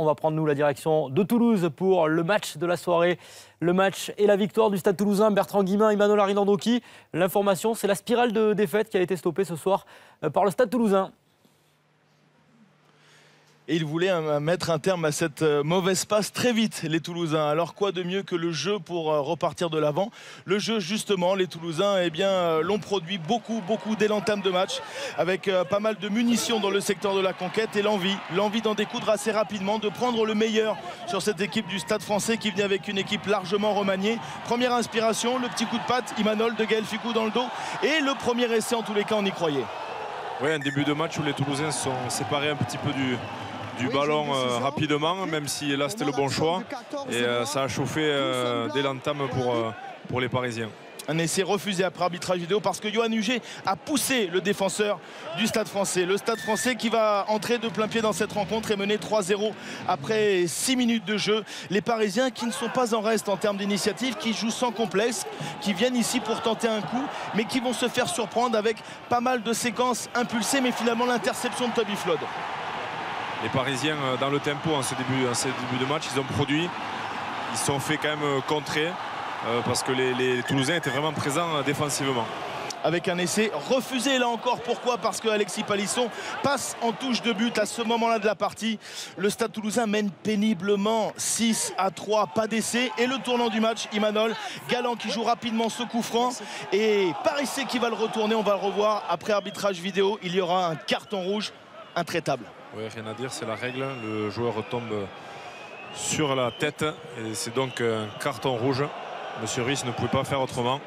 on va prendre nous la direction de Toulouse pour le match de la soirée. Le match et la victoire du Stade Toulousain. Bertrand Guimin, Imanol Aridandoki. L'information, c'est la spirale de défaite qui a été stoppée ce soir par le Stade Toulousain. Et ils voulaient mettre un terme à cette mauvaise passe très vite, les Toulousains. Alors quoi de mieux que le jeu pour repartir de l'avant? Le jeu, justement, les Toulousains l'ont produit beaucoup dès l'entame de match, avec pas mal de munitions dans le secteur de la conquête et l'envie d'en découdre assez rapidement, de prendre le meilleur sur cette équipe du Stade Français qui venait avec une équipe largement remaniée. Première inspiration, le petit coup de patte, Imanol de Gaël Fickou dans le dos, et le premier essai, en tous les cas, on y croyait. Oui, un début de match où les Toulousains sont séparés un petit peu du ballon rapidement, même si là c'était le bon choix, et ça a chauffé dès l'entame pour les Parisiens. Un essai refusé après arbitrage vidéo parce que Yoann Huget a poussé le défenseur du Stade Français. Le Stade Français qui va entrer de plein pied dans cette rencontre et mener 3-0 après 6 minutes de jeu. Les Parisiens qui ne sont pas en reste en termes d'initiative, qui jouent sans complexe, qui viennent ici pour tenter un coup, mais qui vont se faire surprendre avec pas mal de séquences impulsées, mais finalement l'interception de Toby Flood. Les Parisiens dans le tempo en ce début de match, ils ont produit, ils se sont fait quand même contrer parce que les Toulousains étaient vraiment présents défensivement. Avec un essai refusé là encore. Pourquoi? Parce que Alexis Palisson passe en touche de but à ce moment-là de la partie. Le Stade Toulousain mène péniblement 6-3, pas d'essai. Et le tournant du match, Imanol Galland qui joue rapidement ce coup franc. Et Parissé qui va le retourner, on va le revoir après arbitrage vidéo. Il y aura un carton rouge intraitable. Oui, rien à dire, c'est la règle. Le joueur retombe sur la tête et c'est donc un carton rouge. Monsieur Riss ne pouvait pas faire autrement.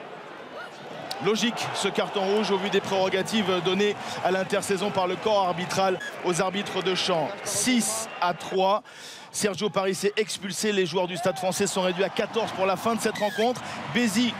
Logique ce carton rouge au vu des prérogatives données à l'intersaison par le corps arbitral aux arbitres de champ. 6-3. Sergio Parissé expulsé. Les joueurs du Stade Français sont réduits à 14 pour la fin de cette rencontre. Bézi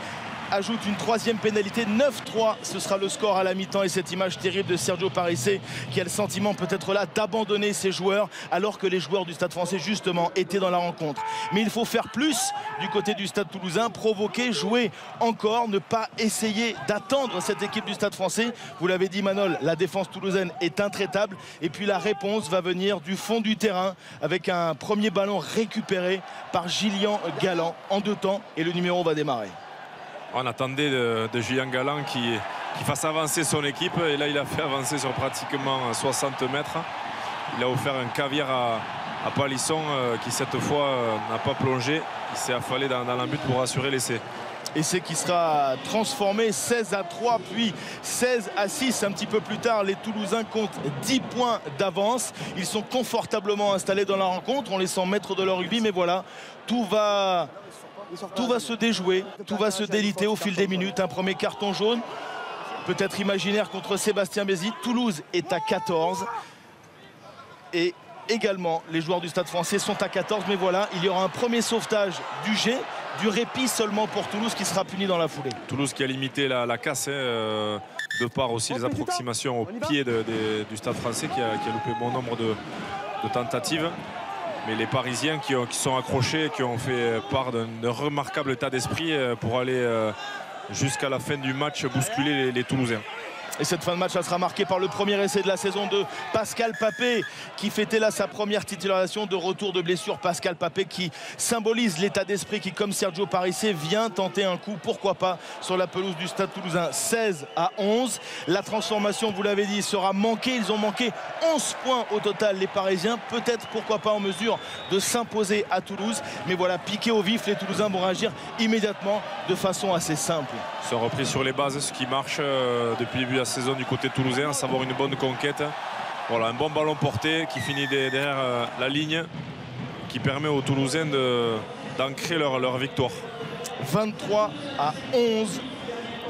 ajoute une troisième pénalité, 9-3, ce sera le score à la mi-temps. Et cette image terrible de Sergio Parissé qui a le sentiment peut-être là d'abandonner ses joueurs alors que les joueurs du Stade Français justement étaient dans la rencontre. Mais il faut faire plus du côté du Stade Toulousain, provoquer, jouer encore, ne pas essayer d'attendre cette équipe du Stade Français. Vous l'avez dit Manol, la défense toulousaine est intraitable et puis la réponse va venir du fond du terrain avec un premier ballon récupéré par Gillian Galland en 2 temps et le numéro va démarrer. On attendait de Julien Galland qui fasse avancer son équipe et là il a fait avancer sur pratiquement 60 mètres. Il a offert un caviar à Palisson qui cette fois n'a pas plongé. Il s'est affalé dans la butte pour assurer l'essai. Essai qui sera transformé 16-3 puis 16-6 un petit peu plus tard. Les Toulousains comptent 10 points d'avance. Ils sont confortablement installés dans la rencontre. On les sent maîtres de leur rugby mais voilà, tout va se déjouer, tout va se déliter au fil des minutes. Un premier carton jaune, peut-être imaginaire contre Sébastien Bézi. Toulouse est à 14. Et également, les joueurs du Stade Français sont à 14. Mais voilà, il y aura un premier sauvetage du G, du répit seulement pour Toulouse qui sera puni dans la foulée. Toulouse qui a limité la casse, de part aussi les approximations au pied du Stade Français qui a loupé bon nombre de tentatives. Mais les Parisiens qui sont accrochés, qui ont fait part d'un remarquable état d'esprit pour aller jusqu'à la fin du match bousculer les Toulousains. Et cette fin de match, elle sera marquée par le premier essai de la saison de Pascal Papé qui fêtait là sa première titularisation de retour de blessure. Pascal Papé qui symbolise l'état d'esprit qui, comme Sergio Parissé, vient tenter un coup, pourquoi pas, sur la pelouse du Stade Toulousain. 16-11. La transformation, vous l'avez dit, sera manquée. Ils ont manqué 11 points au total, les Parisiens. Peut-être, pourquoi pas, en mesure de s'imposer à Toulouse. Mais voilà, piqué au vif, les Toulousains vont réagir immédiatement de façon assez simple. Ils sont repris sur les bases, ce qui marche depuis le début de la saison du côté toulousain, à savoir une bonne conquête. Voilà, un bon ballon porté qui finit derrière la ligne, qui permet aux Toulousains d'ancrer leur victoire. 23-11.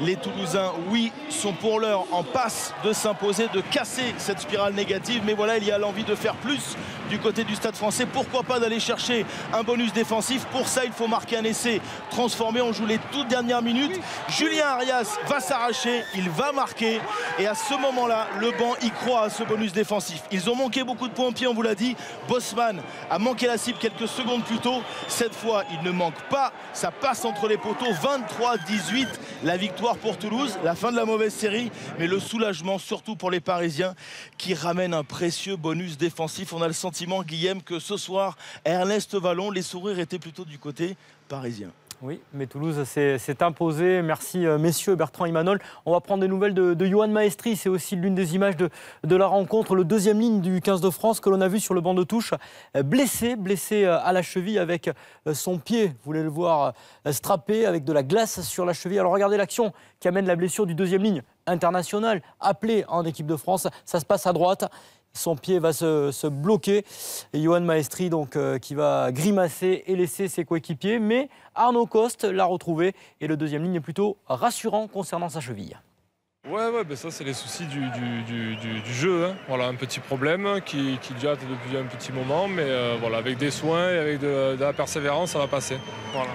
Les Toulousains, oui, sont pour l'heure en passe de s'imposer, de casser cette spirale négative. Mais voilà, il y a l'envie de faire plus du côté du Stade Français. Pourquoi pas d'aller chercher un bonus défensif? Pour ça, il faut marquer un essai transformé. On joue les toutes dernières minutes. Julien Arias va s'arracher, il va marquer. Et à ce moment-là, le banc y croit à ce bonus défensif. Ils ont manqué beaucoup de points au pied, on vous l'a dit. Bosman a manqué la cible quelques secondes plus tôt. Cette fois, il ne manque pas. Ça passe entre les poteaux. 23-18. La victoire pour Toulouse, la fin de la mauvaise série, mais le soulagement surtout pour les Parisiens qui ramènent un précieux bonus défensif. On a le sentiment sentiment, Guillaume, que ce soir, à Ernest Vallon, les sourires étaient plutôt du côté parisien. Oui, mais Toulouse s'est imposé. Merci messieurs, Bertrand Imanol. On va prendre des nouvelles de Yoann Maestri. C'est aussi l'une des images de la rencontre. Le deuxième ligne du 15 de France que l'on a vu sur le banc de touche. Blessé à la cheville avec son pied. Vous voulez le voir strappé avec de la glace sur la cheville. Alors regardez l'action qui amène la blessure du deuxième ligne international appelé en équipe de France. Ça se passe à droite. Son pied va se bloquer. Et Yoann Maestri donc, qui va grimacer et laisser ses coéquipiers. Mais Arnaud Coste l'a retrouvé. Et le deuxième ligne est plutôt rassurant concernant sa cheville. Ouais, ben ça c'est les soucis du jeu. Hein. Voilà, un petit problème qui date depuis un petit moment. Mais voilà, avec des soins et avec de la persévérance, ça va passer. Voilà.